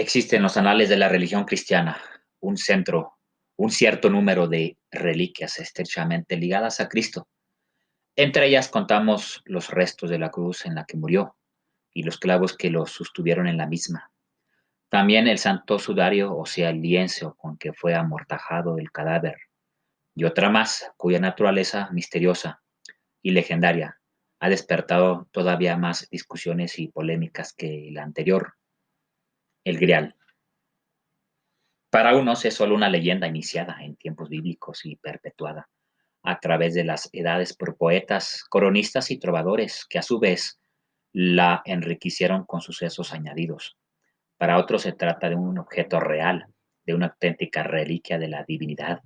Existe en los anales de la religión cristiana un centro, un cierto número de reliquias estrechamente ligadas a Cristo. Entre ellas contamos los restos de la cruz en la que murió y los clavos que lo sostuvieron en la misma. También el santo sudario, o sea, el lienzo con que fue amortajado el cadáver, y otra más, cuya naturaleza misteriosa y legendaria ha despertado todavía más discusiones y polémicas que la anterior, el Grial. Para unos es solo una leyenda iniciada en tiempos bíblicos y perpetuada a través de las edades por poetas, coronistas y trovadores que a su vez la enriquecieron con sucesos añadidos. Para otros se trata de un objeto real, de una auténtica reliquia de la divinidad,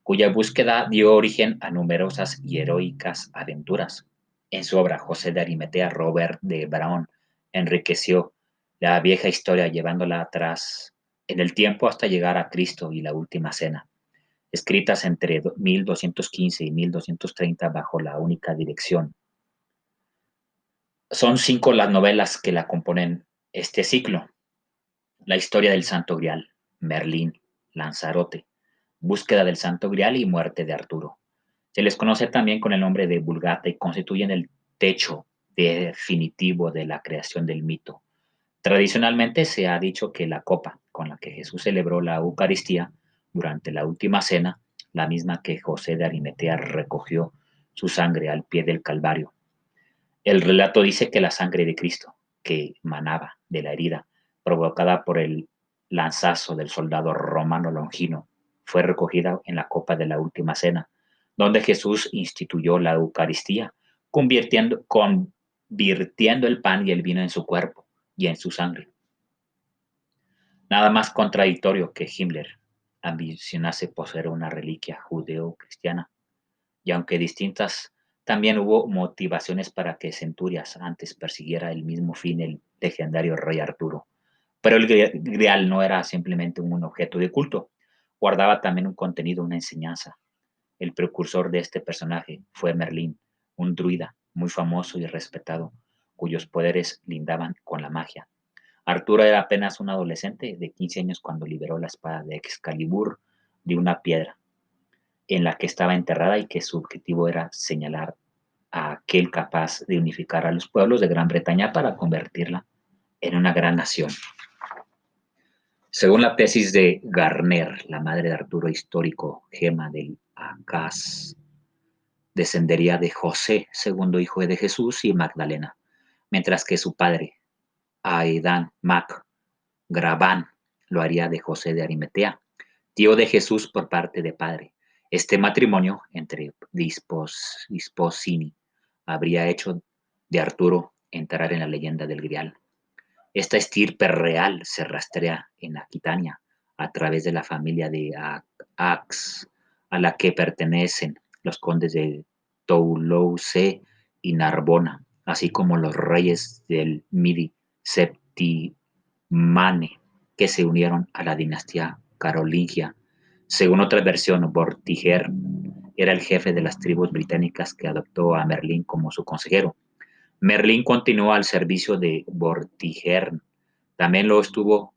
cuya búsqueda dio origen a numerosas y heroicas aventuras. En su obra, José de Arimatea, Robert de Brown enriqueció la vieja historia llevándola atrás en el tiempo hasta llegar a Cristo y la Última Cena, escritas entre 1215 y 1230 bajo la única dirección. Son 5 las novelas que la componen este ciclo: La historia del Santo Grial, Merlín, Lanzarote, Búsqueda del Santo Grial y Muerte de Arturo. Se les conoce también con el nombre de Vulgata y constituyen el techo definitivo de la creación del mito. Tradicionalmente se ha dicho que la copa con la que Jesús celebró la Eucaristía durante la última cena, la misma que José de Arimatea recogió su sangre al pie del Calvario. El relato dice que la sangre de Cristo, que manaba de la herida provocada por el lanzazo del soldado romano Longino, fue recogida en la copa de la última cena, donde Jesús instituyó la Eucaristía, convirtiendo el pan y el vino en su cuerpo y en su sangre. Nada más contradictorio que Himmler ambicionase poseer una reliquia judeo-cristiana, y aunque distintas, también hubo motivaciones para que Centurias antes persiguiera el mismo fin el legendario rey Arturo. Pero el Grial no era simplemente un objeto de culto, guardaba también un contenido, una enseñanza. El precursor de este personaje fue Merlín, un druida muy famoso y respetado, cuyos poderes lindaban con la magia. Arturo era apenas un adolescente de 15 años cuando liberó la espada de Excalibur de una piedra en la que estaba enterrada y que su objetivo era señalar a aquel capaz de unificar a los pueblos de Gran Bretaña para convertirla en una gran nación. Según la tesis de Garner, la madre de Arturo histórico, Gema del Acaz, descendería de José, segundo hijo de Jesús, y Magdalena, mientras que su padre, Aidan Mac Graban, lo haría de José de Arimatea, tío de Jesús por parte de padre. Este matrimonio entre Disposini habría hecho de Arturo entrar en la leyenda del Grial. Esta estirpe real se rastrea en Aquitania a través de la familia de Ax, a la que pertenecen los condes de Toulouse y Narbona, así como los reyes del Midi Septimane, que se unieron a la dinastía carolingia. Según otra versión, Vortigern era el jefe de las tribus británicas que adoptó a Merlín como su consejero. Merlín continuó al servicio de Vortigern. También lo estuvo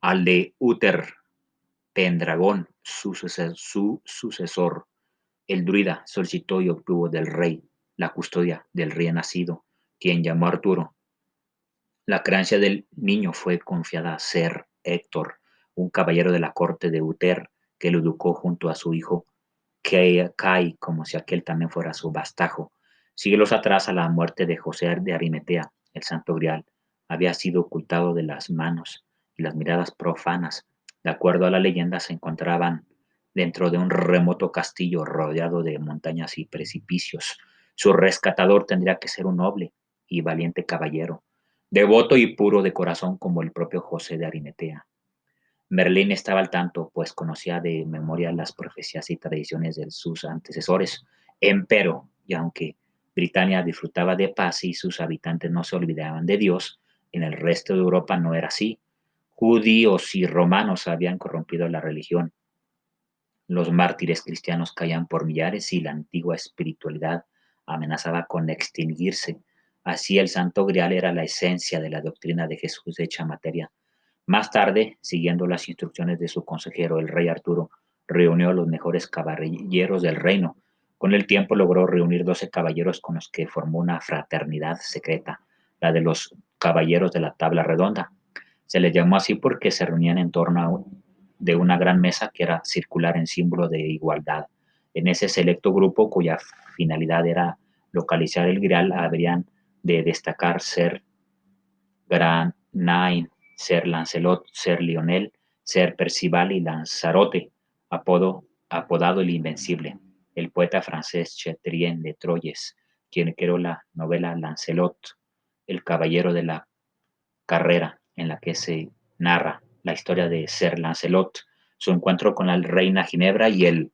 al de Uther Pendragon, su sucesor. El druida solicitó y obtuvo del rey la custodia del rey nacido, quien llamó a Arturo. La creencia del niño fue confiada a Ser Héctor, un caballero de la corte de Uther, que lo educó junto a su hijo Kai, como si aquel también fuera su vastajo. Siglos atrás, a la muerte de José de Arimatea, el Santo Grial había sido ocultado de las manos y las miradas profanas. De acuerdo a la leyenda, se encontraban dentro de un remoto castillo rodeado de montañas y precipicios. Su rescatador tendría que ser un noble y valiente caballero, devoto y puro de corazón como el propio José de Arimatea. Merlín estaba al tanto, pues conocía de memoria las profecías y tradiciones de sus antecesores. Empero, y aunque Britania disfrutaba de paz y sus habitantes no se olvidaban de Dios, en el resto de Europa no era así. Judíos y romanos habían corrompido la religión. Los mártires cristianos caían por millares y la antigua espiritualidad amenazaba con extinguirse. Así el Santo Grial era la esencia de la doctrina de Jesús hecha materia. Más tarde, siguiendo las instrucciones de su consejero, el rey Arturo, reunió a los mejores caballeros del reino. Con el tiempo logró reunir 12 caballeros con los que formó una fraternidad secreta, la de los caballeros de la tabla redonda. Se les llamó así porque se reunían en torno de una gran mesa que era circular en símbolo de igualdad. En ese selecto grupo, cuya finalidad era localizar el Grial, habrían de destacar Ser Granain, Ser Lancelot, Ser Lionel, Ser Percival y Lanzarote, apodado el Invencible. El poeta francés Chateaubriand de Troyes, quien creó la novela Lancelot, el caballero de la carrera, en la que se narra la historia de Ser Lancelot, su encuentro con la reina Ginebra y el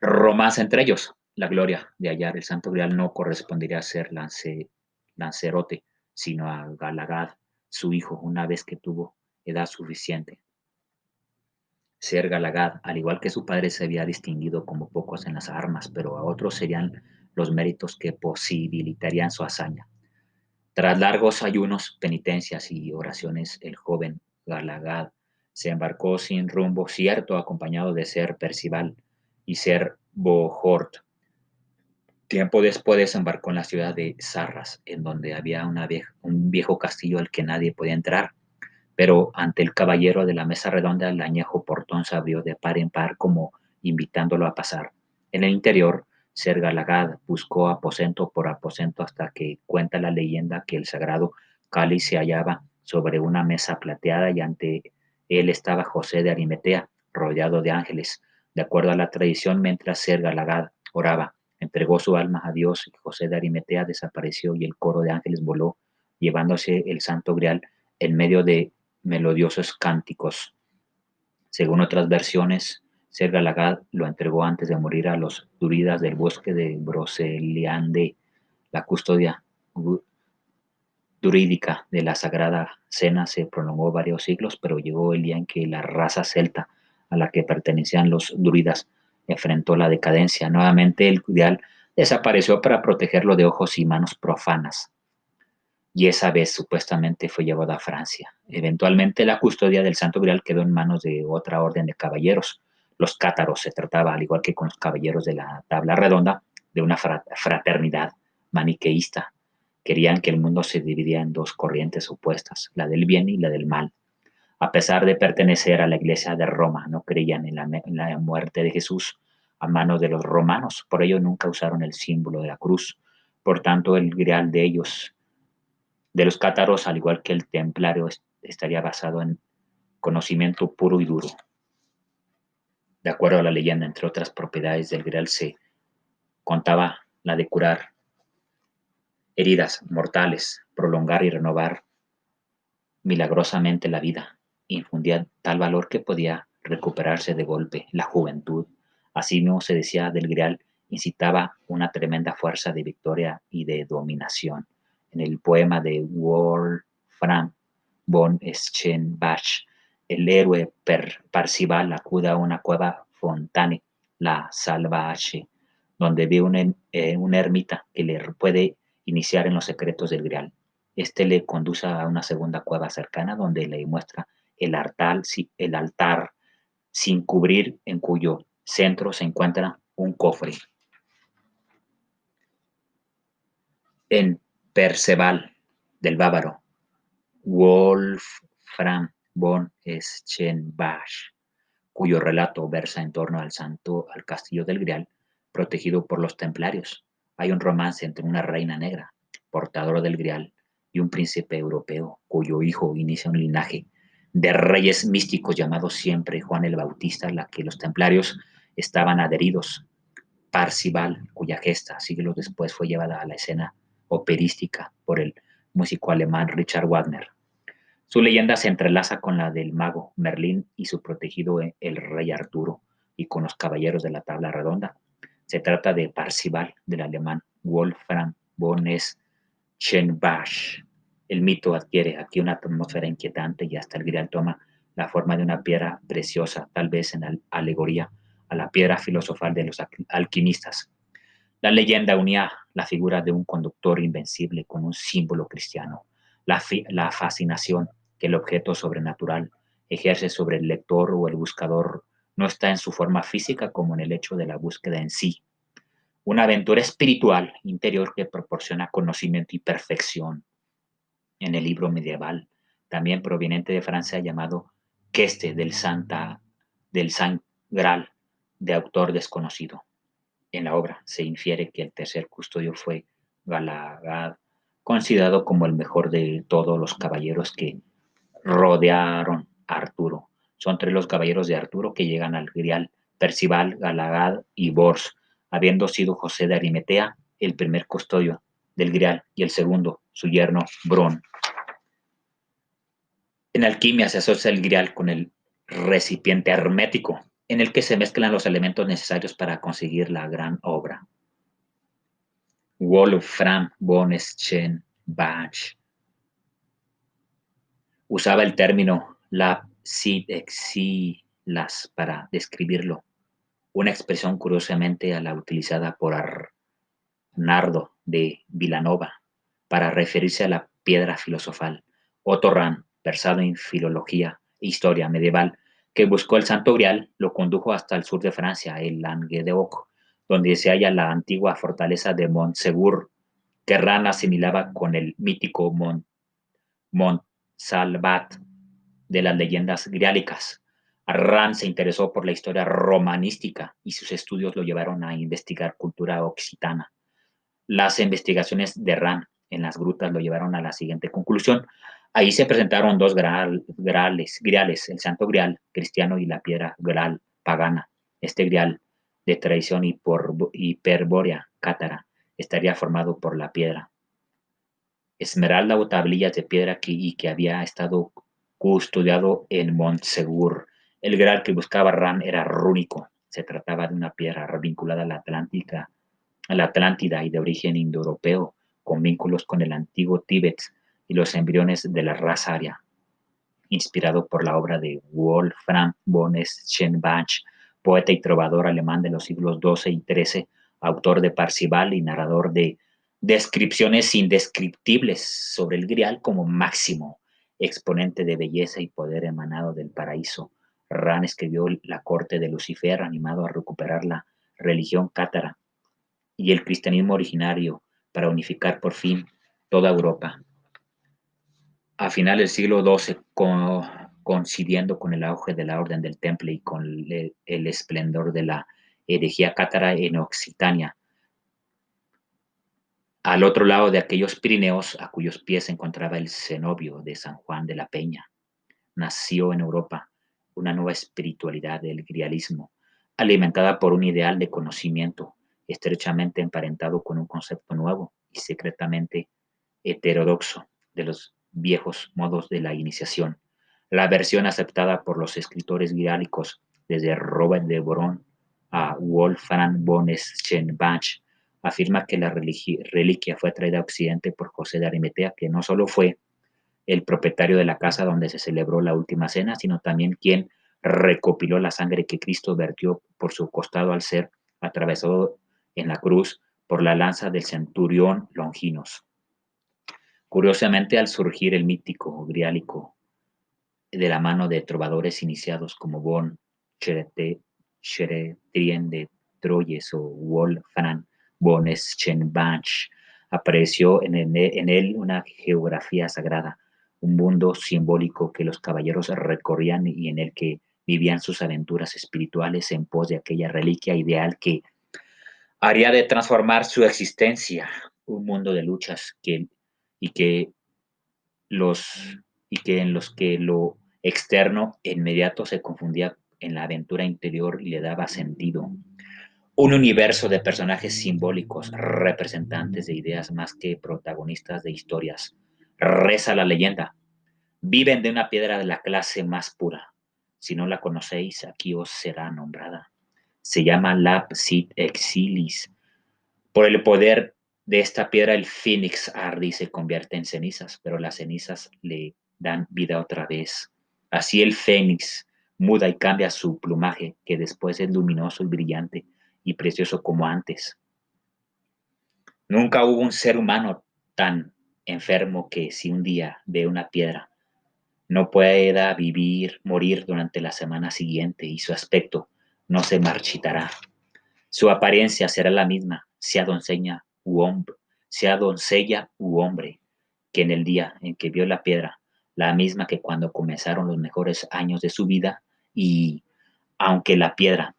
romance entre ellos. La gloria de hallar el Santo Grial no correspondería a ser Lancerote, sino a Galahad, su hijo, una vez que tuvo edad suficiente. Ser Galahad, al igual que su padre, se había distinguido como pocos en las armas, pero a otros serían los méritos que posibilitarían su hazaña. Tras largos ayunos, penitencias y oraciones, el joven Galahad se embarcó sin rumbo cierto, acompañado de Ser Percival y Ser Bohort. Tiempo después desembarcó en la ciudad de Sarras, en donde había un viejo castillo al que nadie podía entrar, pero ante el caballero de la mesa redonda el añejo portón se abrió de par en par como invitándolo a pasar. En el interior, Ser Galahad buscó aposento por aposento hasta que cuenta la leyenda que el sagrado cáliz se hallaba sobre una mesa plateada y ante él estaba José de Arimatea, rodeado de ángeles. De acuerdo a la tradición, mientras Ser Galahad oraba, entregó su alma a Dios y José de Arimatea desapareció y el coro de ángeles voló, llevándose el Santo Grial en medio de melodiosos cánticos. Según otras versiones, Ser Galahad lo entregó antes de morir a los druidas del bosque de Broceliande. La custodia druídica de la Sagrada Cena se prolongó varios siglos, pero llegó el día en que la raza celta a la que pertenecían los druidas enfrentó la decadencia. Nuevamente el Grial desapareció para protegerlo de ojos y manos profanas, y esa vez supuestamente fue llevado a Francia. Eventualmente la custodia del Santo Grial quedó en manos de otra orden de caballeros, los cátaros. Se trataba, al igual que con los caballeros de la tabla redonda, de una fraternidad maniqueísta. Querían que el mundo se dividía en dos corrientes opuestas, la del bien y la del mal. A pesar de pertenecer a la Iglesia de Roma, no creían en la muerte de Jesús a manos de los romanos, por ello nunca usaron el símbolo de la cruz. Por tanto, el Grial de los cátaros, al igual que el templario, estaría basado en conocimiento puro y duro. De acuerdo a la leyenda, entre otras propiedades del Grial se contaba la de curar heridas mortales, prolongar y renovar milagrosamente la vida. Infundía tal valor que podía recuperarse de golpe la juventud. Asimismo, se decía del Grial, incitaba una tremenda fuerza de victoria y de dominación. En el poema de Wolfram von Eschenbach, el héroe Parcival acude a una cueva Fontane, la Salvache, donde ve una ermita que le puede iniciar en los secretos del Grial. Este le conduce a una segunda cueva cercana donde le muestra el altar sin cubrir, en cuyo centro se encuentra un cofre. En Perceval, del bávaro Wolfram von Eschenbach, cuyo relato versa en torno al castillo del Grial, protegido por los templarios. Hay un romance entre una reina negra, portadora del Grial, y un príncipe europeo, cuyo hijo inicia un linaje de reyes místicos llamados siempre Juan el Bautista, a la que los templarios estaban adheridos. Parcival, cuya gesta siglos después fue llevada a la escena operística por el músico alemán Richard Wagner. Su leyenda se entrelaza con la del mago Merlín y su protegido el rey Arturo, y con los caballeros de la tabla redonda. Se trata de Parcival, del alemán Wolfram von Eschenbach. El mito adquiere aquí una atmósfera inquietante y hasta el Grial toma la forma de una piedra preciosa, tal vez en alegoría a la piedra filosofal de los alquimistas. La leyenda unía la figura de un conductor invencible con un símbolo cristiano, la fascinación que el objeto sobrenatural ejerce sobre el lector o el buscador no está en su forma física como en el hecho de la búsqueda en sí. Una aventura espiritual interior que proporciona conocimiento y perfección. En el libro medieval, también proveniente de Francia, llamado Queste del Saint Graal, de autor desconocido. En la obra se infiere que el tercer custodio fue Galahad, considerado como el mejor de todos los caballeros que rodearon a Arturo. Son tres los caballeros de Arturo que llegan al Grial: Percival, Galahad y Bors, habiendo sido José de Arimatea el primer custodio del Grial y el segundo, su yerno Bron. En alquimia se asocia el Grial con el recipiente hermético, en el que se mezclan los elementos necesarios para conseguir la gran obra. Wolfram von Eschenbach usaba el término lapsidexilas para describirlo, una expresión curiosamente a la utilizada por Arnardo de Vilanova para referirse a la piedra filosofal. Otto Rahn, versado en filología e historia medieval, que buscó el Santo Grial, lo condujo hasta el sur de Francia, el Languedoc, donde se halla la antigua fortaleza de Montsegur, que Rahn asimilaba con el mítico Montsalvat de las leyendas griálicas. Rahn se interesó por la historia romanística y sus estudios lo llevaron a investigar cultura occitana. Las investigaciones de Rahn en las grutas lo llevaron a la siguiente conclusión. Ahí se presentaron dos griales, el Santo Grial cristiano y la piedra Graal pagana. Este grial de tradición hiperbórea cátara estaría formado por la piedra esmeralda o tablillas de piedra que había estado custodiado en Montsegur. El Graal que buscaba Rahn era rúnico. Se trataba de una piedra vinculada a la Atlántida y de origen indoeuropeo, con vínculos con el antiguo Tíbet y los embriones de la raza aria. Inspirado por la obra de Wolfram von Eschenbach, poeta y trovador alemán de los siglos XII y XIII, autor de Parzival y narrador de descripciones indescriptibles sobre el Grial como máximo exponente de belleza y poder emanado del paraíso. Rahn escribió La corte de Lucifer, animado a recuperar la religión cátara y el cristianismo originario para unificar por fin toda Europa. A finales del siglo XII, coincidiendo con el auge de la Orden del Temple y con el esplendor de la herejía cátara en Occitania, al otro lado de aquellos Pirineos, a cuyos pies se encontraba el cenobio de San Juan de la Peña, nació en Europa una nueva espiritualidad del grialismo, alimentada por un ideal de conocimiento estrechamente emparentado con un concepto nuevo y secretamente heterodoxo de los viejos modos de la iniciación. La versión aceptada por los escritores griálicos, desde Robert de Boron a Wolfram von Eschenbach, afirma que la reliquia fue traída a Occidente por José de Arimatea, que no solo fue el propietario de la casa donde se celebró la última cena, sino también quien recopiló la sangre que Cristo vertió por su costado al ser atravesado en la cruz por la lanza del centurión Longinos. Curiosamente, al surgir el mítico griálico de la mano de trovadores iniciados como von Cheretrien de Troyes o Wolfram von Eschenbach, apareció en él una geografía sagrada, un mundo simbólico que los caballeros recorrían y en el que vivían sus aventuras espirituales en pos de aquella reliquia ideal que haría de transformar su existencia, un mundo de luchas y que en los que lo externo e inmediato se confundía en la aventura interior y le daba sentido. Un universo de personajes simbólicos, representantes de ideas más que protagonistas de historias. Reza la leyenda. Viven de una piedra de la clase más pura. Si no la conocéis, aquí os será nombrada. Se llama Lapsid Exilis. Por el poder de esta piedra, el Fénix arde y se convierte en cenizas, pero las cenizas le dan vida otra vez. Así el Fénix muda y cambia su plumaje, que después es luminoso y brillante y precioso como antes. Nunca hubo un ser humano tan enfermo que si un día ve una piedra no pueda morir durante la semana siguiente y su aspecto no se marchitará. Su apariencia será la misma, sea doncella u hombre, que en el día en que vio la piedra, la misma que cuando comenzaron los mejores años de su vida, y aunque la piedra,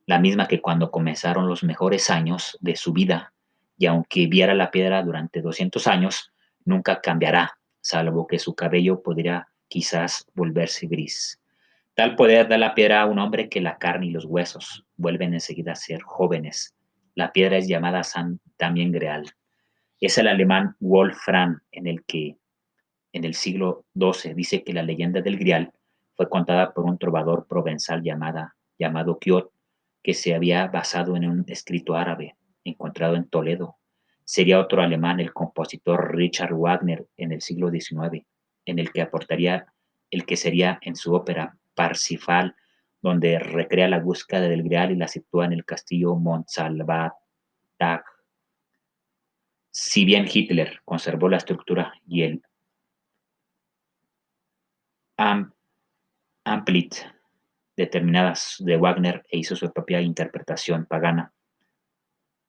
la misma que cuando comenzaron los mejores años de su vida, y aunque viera la piedra durante 200 años, nunca cambiará, salvo que su cabello podría quizás volverse gris. Tal poder da la piedra a un hombre que la carne y los huesos vuelven enseguida a ser jóvenes. La piedra es llamada también Greal. Es el alemán Wolfram en el siglo XII dice que la leyenda del Grial fue contada por un trovador provenzal llamado Quiot, que se había basado en un escrito árabe encontrado en Toledo. Sería otro alemán, el compositor Richard Wagner, en el siglo XIX, en el que aportaría el que sería en su ópera Parsifal, donde recrea la búsqueda del Grial y la sitúa en el castillo Montsalvatag. Si bien Hitler conservó la estructura y el Amplit determinadas de Wagner e hizo su propia interpretación pagana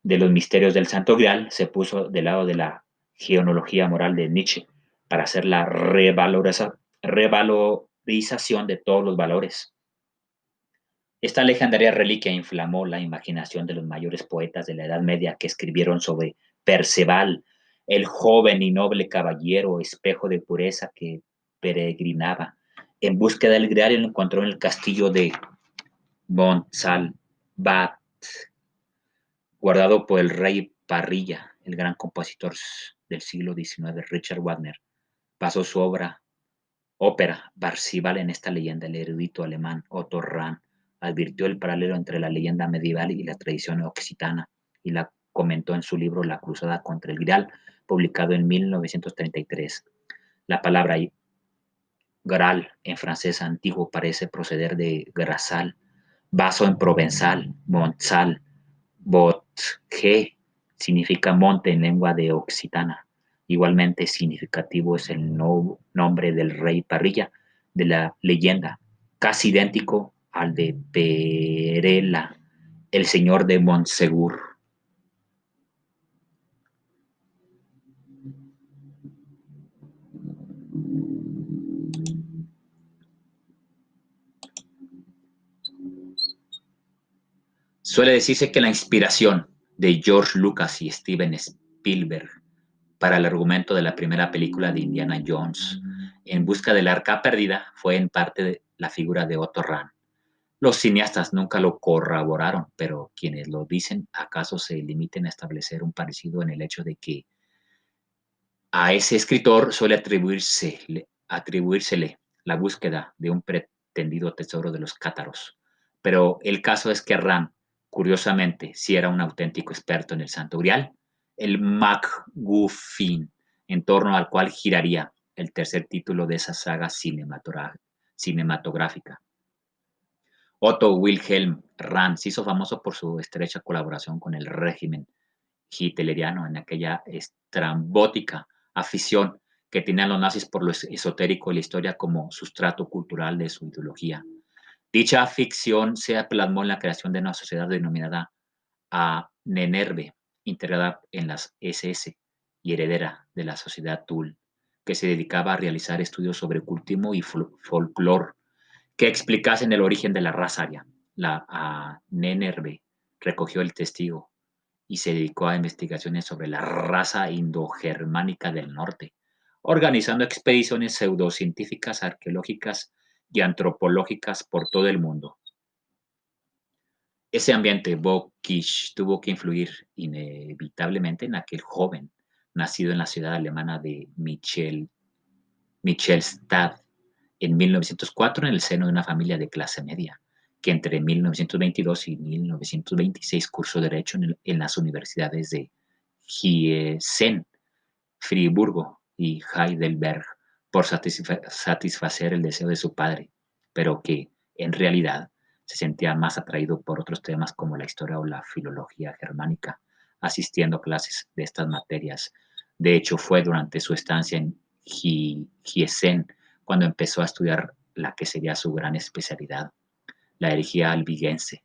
de los misterios del Santo Grial, se puso del lado de la genealogía moral de Nietzsche para hacer la revalorización de todos los valores. Esta legendaria reliquia inflamó la imaginación de los mayores poetas de la Edad Media que escribieron sobre Perceval, el joven y noble caballero, espejo de pureza que peregrinaba en búsqueda del Grial y lo encontró en el castillo de Montsalvat, guardado por el rey Parrilla, el gran compositor del siglo XIX, Richard Wagner. Basó su ópera Parzival en esta leyenda. El erudito alemán Otto Rahn advirtió el paralelo entre la leyenda medieval y la tradición occitana y la comentó en su libro La cruzada contra el Grial, publicado en 1933. La palabra Graal en francés antiguo parece proceder de grasal, vaso en provenzal, montsal, botge significa monte en lengua de occitana. Igualmente significativo es el nombre del rey Parrilla de la leyenda, casi idéntico al de Perela, el señor de Montsegur. Suele decirse que la inspiración de George Lucas y Steven Spielberg para el argumento de la primera película de Indiana Jones, En busca del arca perdida, fue en parte la figura de Otto Rahn. Los cineastas nunca lo corroboraron, pero quienes lo dicen acaso se limiten a establecer un parecido en el hecho de que a ese escritor suele atribuírsele la búsqueda de un pretendido tesoro de los cátaros. Pero el caso es que Ram, curiosamente, sí era un auténtico experto en el Santo Grial, el MacGuffin, en torno al cual giraría el tercer título de esa saga cinematográfica. Otto Wilhelm Rand se hizo famoso por su estrecha colaboración con el régimen hitleriano en aquella estrambótica afición que tenían los nazis por lo esotérico y la historia como sustrato cultural de su ideología. Dicha ficción se plasmó en la creación de una sociedad denominada a Nenerve, integrada en las SS y heredera de la sociedad Thule, que se dedicaba a realizar estudios sobre cultismo y folclore que explicasen el origen de la raza aria. La Nenerve recogió el testigo y se dedicó a investigaciones sobre la raza indogermánica del norte, organizando expediciones pseudocientíficas, arqueológicas y antropológicas por todo el mundo. Ese ambiente Bokish tuvo que influir inevitablemente en aquel joven, nacido en la ciudad alemana de Michelstadt en 1904 en el seno de una familia de clase media, que entre 1922 y 1926 cursó Derecho en las universidades de Gießen, Friburgo y Heidelberg por satisfacer el deseo de su padre, pero que, en realidad, se sentía más atraído por otros temas como la historia o la filología germánica, asistiendo a clases de estas materias. De hecho, fue durante su estancia en Giessen cuando empezó a estudiar la que sería su gran especialidad, la herejía albigense,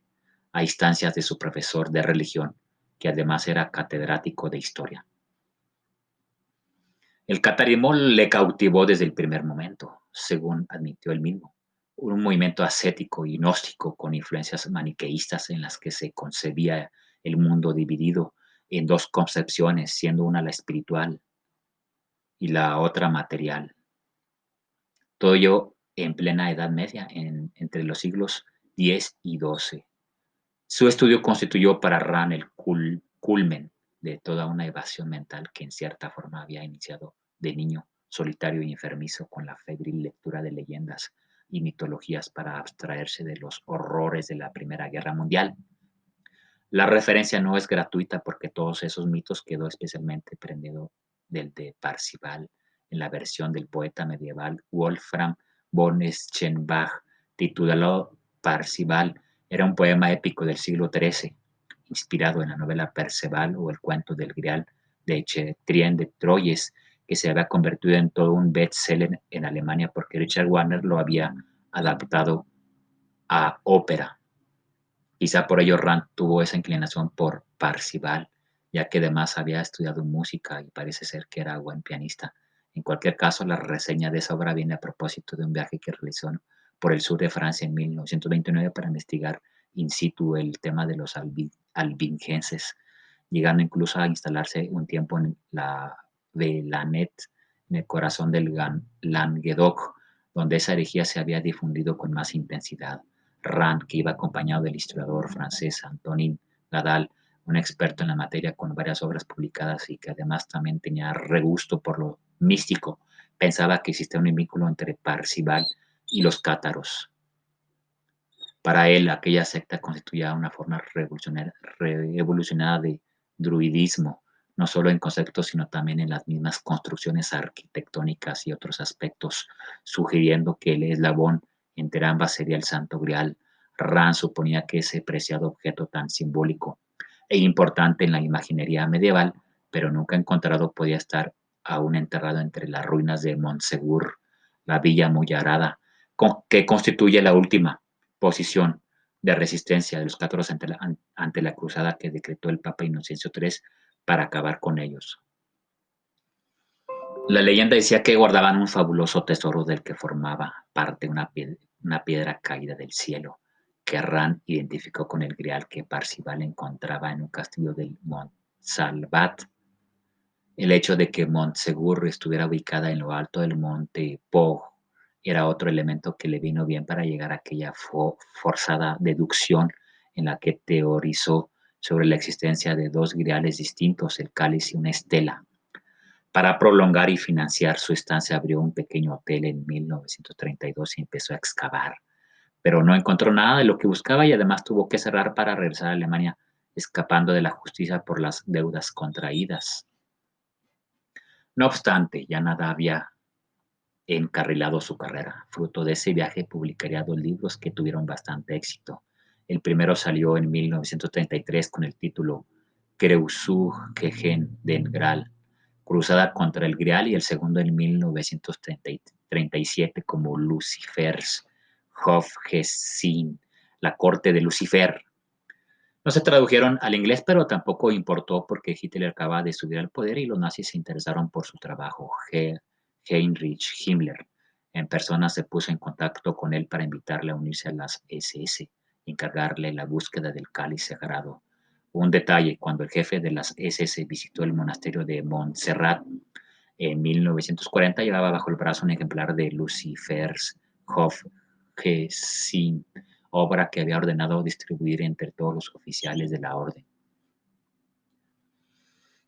a instancias de su profesor de religión, que además era catedrático de historia. El catarismo le cautivó desde el primer momento, según admitió él mismo, un movimiento ascético y gnóstico con influencias maniqueístas en las que se concebía el mundo dividido en dos concepciones, siendo una la espiritual y la otra material. Todo ello en plena Edad Media, entre los siglos X y XII. Su estudio constituyó para Rand el culmen de toda una evasión mental que en cierta forma había iniciado de niño solitario y enfermizo con la febril lectura de leyendas y mitologías para abstraerse de los horrores de la Primera Guerra Mundial. La referencia no es gratuita porque todos esos mitos quedó especialmente prendido del de Parzival en la versión del poeta medieval Wolfram von Eschenbach, titulado Parzival. Era un poema épico del siglo XIII, inspirado en la novela Perceval o el cuento del Grial de Chetrien de Troyes, que se había convertido en todo un bestseller en Alemania porque Richard Wagner lo había adaptado a ópera. Quizá por ello Rand tuvo esa inclinación por Parzival, ya que además había estudiado música y parece ser que era buen pianista. En cualquier caso, la reseña de esa obra viene a propósito de un viaje que realizó por el sur de Francia en 1929 para investigar in situ el tema de los albingenses, llegando incluso a instalarse un tiempo en la Velanet, en el corazón del Languedoc, donde esa herejía se había difundido con más intensidad. Rand, que iba acompañado del historiador francés Antonin Gadal, un experto en la materia con varias obras publicadas y que además también tenía regusto por lo místico, pensaba que existía un vínculo entre Parzival y los cátaros. Para él, aquella secta constituía una forma revolucionada de druidismo, no solo en conceptos, sino también en las mismas construcciones arquitectónicas y otros aspectos, sugiriendo que el eslabón entre ambas sería el Santo Grial. Rand suponía que ese preciado objeto tan simbólico e importante en la imaginería medieval, pero nunca encontrado, podía estar aún enterrado entre las ruinas de Montsegur, la villa amurallada, que constituye la última posición de resistencia de los cátaros ante la cruzada que decretó el Papa Inocencio III para acabar con ellos. La leyenda decía que guardaban un fabuloso tesoro del que formaba parte una piedra caída del cielo, que Rand identificó con el grial que Parzival encontraba en un castillo del Montsalvat. El hecho de que Montsegur estuviera ubicada en lo alto del monte Pog era otro elemento que le vino bien para llegar a aquella forzada deducción en la que teorizó sobre la existencia de dos griales distintos, el cáliz y una estela. Para prolongar y financiar su estancia abrió un pequeño hotel en 1932 y empezó a excavar, pero no encontró nada de lo que buscaba y además tuvo que cerrar para regresar a Alemania, escapando de la justicia por las deudas contraídas. No obstante, ya nada había encarrilado su carrera. Fruto de ese viaje publicaría 2 libros que tuvieron bastante éxito. El primero salió en 1933 con el título Kreuzug gegen den Gral, Cruzada contra el Grial, y el segundo en 1937 como Lucifers Hofgeschäft, la corte de Lucifer. No se tradujeron al inglés, pero tampoco importó porque Hitler acababa de subir al poder y los nazis se interesaron por su trabajo. Heinrich Himmler en persona se puso en contacto con él para invitarle a unirse a las SS y encargarle la búsqueda del cáliz sagrado. Un detalle: cuando el jefe de las SS visitó el monasterio de Montserrat en 1940, llevaba bajo el brazo un ejemplar de Lucifers Hofgeschäft, obra que había ordenado distribuir entre todos los oficiales de la orden.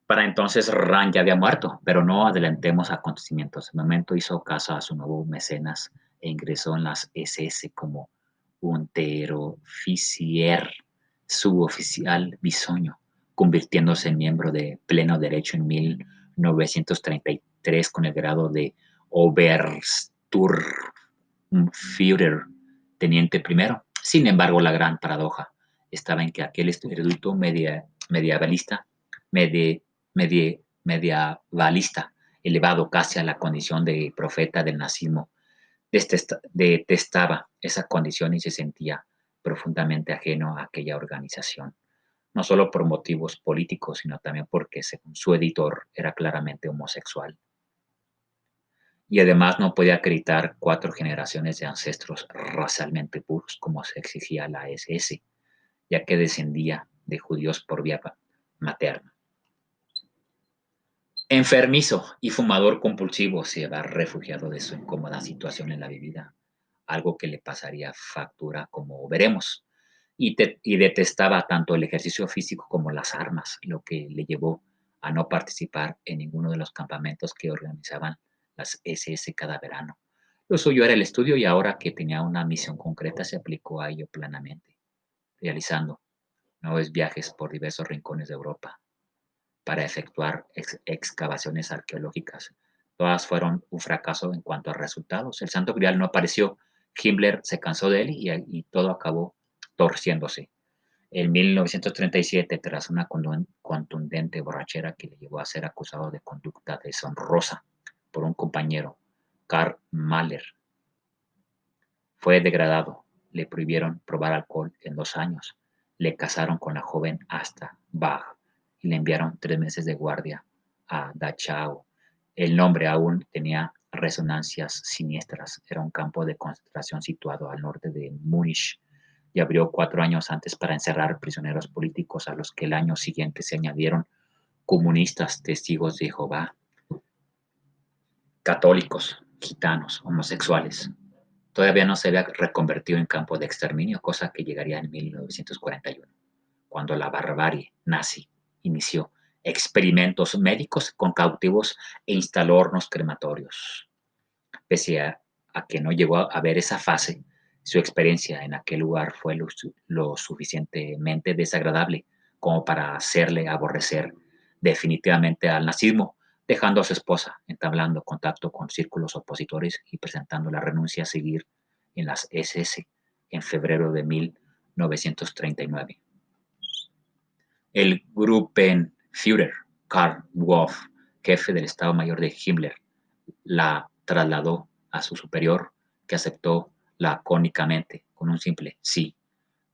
Para entonces Rand ya había muerto, pero no adelantemos acontecimientos. De momento hizo caso a su nuevo mecenas e ingresó en las SS como Unteroffizier, suboficial bisoño, convirtiéndose en miembro de pleno derecho en 1933 con el grado de Obersturmführer, teniente primero. Sin embargo, la gran paradoja estaba en que aquel erudito medievalista medievalista, elevado casi a la condición de profeta del nazismo, detestaba esa condición y se sentía profundamente ajeno a aquella organización, no solo por motivos políticos, sino también porque, según su editor, era claramente homosexual. Y además no podía acreditar 4 generaciones de ancestros racialmente puros, como se exigía la SS, ya que descendía de judíos por vía materna. Enfermizo y fumador compulsivo, se va refugiado de su incómoda situación en la vida, algo que le pasaría factura, como veremos, y detestaba tanto el ejercicio físico como las armas, lo que le llevó a no participar en ninguno de los campamentos que organizaban las SS cada verano. Lo suyo era el estudio y ahora que tenía una misión concreta se aplicó a ello plenamente, realizando nuevos viajes por diversos rincones de Europa para efectuar excavaciones arqueológicas. Todas fueron un fracaso en cuanto a resultados. El Santo Grial no apareció, Himmler se cansó de él y todo acabó torciéndose. En 1937, tras una contundente borrachera que le llevó a ser acusado de conducta deshonrosa por un compañero, Karl Mahler, fue degradado. Le prohibieron probar alcohol en 2 años. Le casaron con la joven Asta Bach y le enviaron 3 meses de guardia a Dachau. El nombre aún tenía resonancias siniestras. Era un campo de concentración situado al norte de Múnich y abrió 4 años antes para encerrar prisioneros políticos a los que el año siguiente se añadieron comunistas, testigos de Jehová, católicos, gitanos, homosexuales. Todavía no se había reconvertido en campo de exterminio, cosa que llegaría en 1941, cuando la barbarie nazi inició experimentos médicos con cautivos e instaló hornos crematorios. Pese a que no llegó a ver esa fase, su experiencia en aquel lugar fue lo suficientemente desagradable como para hacerle aborrecer definitivamente al nazismo, dejando a su esposa, entablando contacto con círculos opositores y presentando la renuncia a seguir en las SS en febrero de 1939. El Gruppenführer Karl Wolff, jefe del Estado Mayor de Himmler, la trasladó a su superior, que aceptó lacónicamente con un simple sí.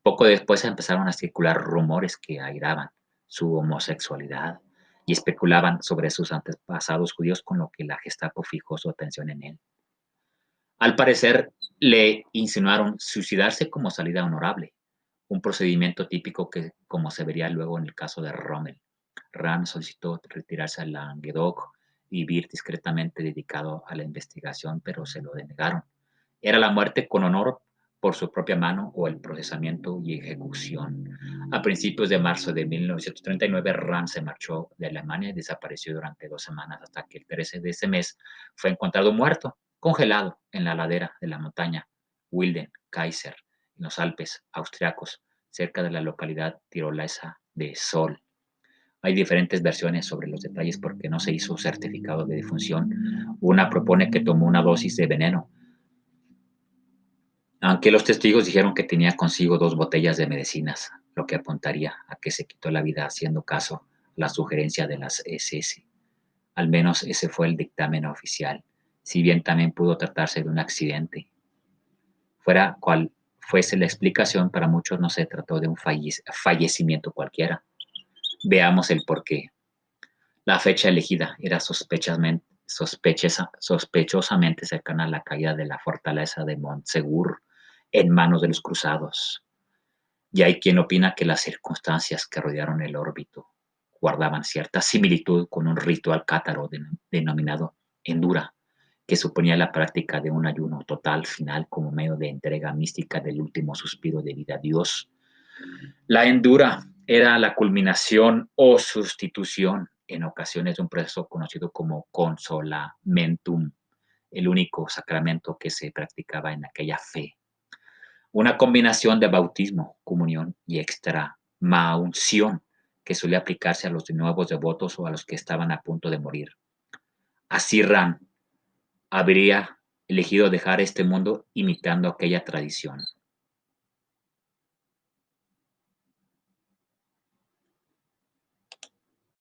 Poco después empezaron a circular rumores que airaban su homosexualidad y especulaban sobre sus antepasados judíos, con lo que la Gestapo fijó su atención en él. Al parecer, le insinuaron suicidarse como salida honorable, un procedimiento típico que, como se vería luego en el caso de Rommel. Rand solicitó retirarse a Languedoc y vivir discretamente dedicado a la investigación, pero se lo denegaron. Era la muerte con honor por su propia mano o el procesamiento y ejecución. A principios de marzo de 1939, Rand se marchó de Alemania y desapareció durante 2 semanas hasta que el 13 de ese mes fue encontrado muerto, congelado en la ladera de la montaña Wilden Kaiser, en los Alpes austriacos, cerca de la localidad tirolesa de Sol. Hay diferentes versiones sobre los detalles porque no se hizo certificado de defunción. Una propone que tomó una dosis de veneno, aunque los testigos dijeron que tenía consigo 2 botellas de medicinas, lo que apuntaría a que se quitó la vida haciendo caso a la sugerencia de las SS. Al menos ese fue el dictamen oficial, si bien también pudo tratarse de un accidente. Fuera cual fuese la explicación, para muchos no se trató de un fallecimiento cualquiera. Veamos el porqué. La fecha elegida era sospechosamente cercana a la caída de la fortaleza de Montsegur en manos de los cruzados. Y hay quien opina que las circunstancias que rodearon el órbito guardaban cierta similitud con un ritual cátaro denominado Endura, que suponía la práctica de un ayuno total final como medio de entrega mística del último suspiro de vida a Dios. La Endura era la culminación o sustitución en ocasiones de un proceso conocido como consolamentum, el único sacramento que se practicaba en aquella fe. Una combinación de bautismo, comunión y extremaunción que solía aplicarse a los nuevos devotos o a los que estaban a punto de morir. Así Rand habría elegido dejar este mundo imitando aquella tradición.